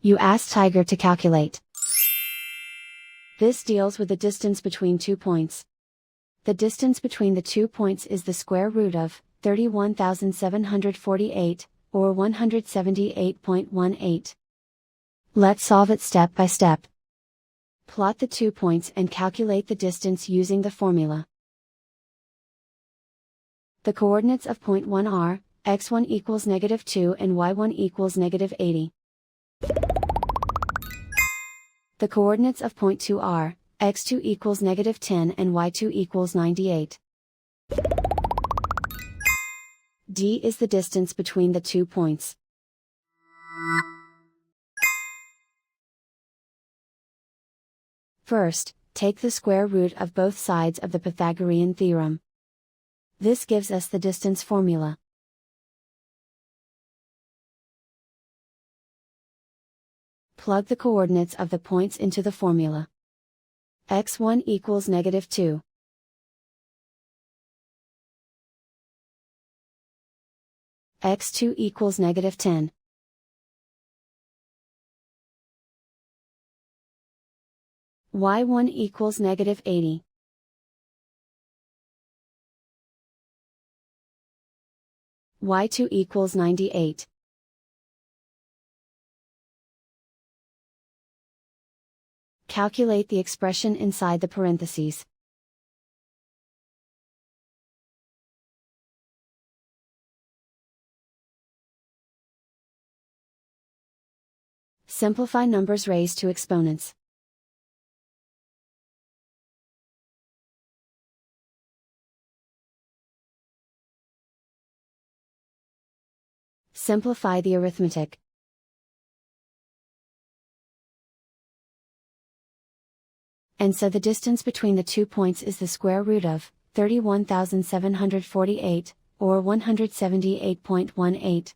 You ask Tiger to calculate. This deals with the distance between 2 points. The distance between the 2 points is the square root of 31,748, or 178.18. Let's solve it step by step. Plot the 2 points and calculate the distance using the formula. The coordinates of point 1 are, x1 equals -2 and y1 equals -80. The coordinates of point 2 are, x2 equals -10 and y2 equals 98. D is the distance between the 2 points. First, take the square root of both sides of the Pythagorean theorem. This gives us the distance formula. Plug the coordinates of the points into the formula. x1 equals -2. x2 equals -10. y1 equals -80. y2 equals 98. Calculate the expression inside the parentheses. Simplify numbers raised to exponents. Simplify the arithmetic. And so the distance between the 2 points is the square root of 31,748, or 178.18.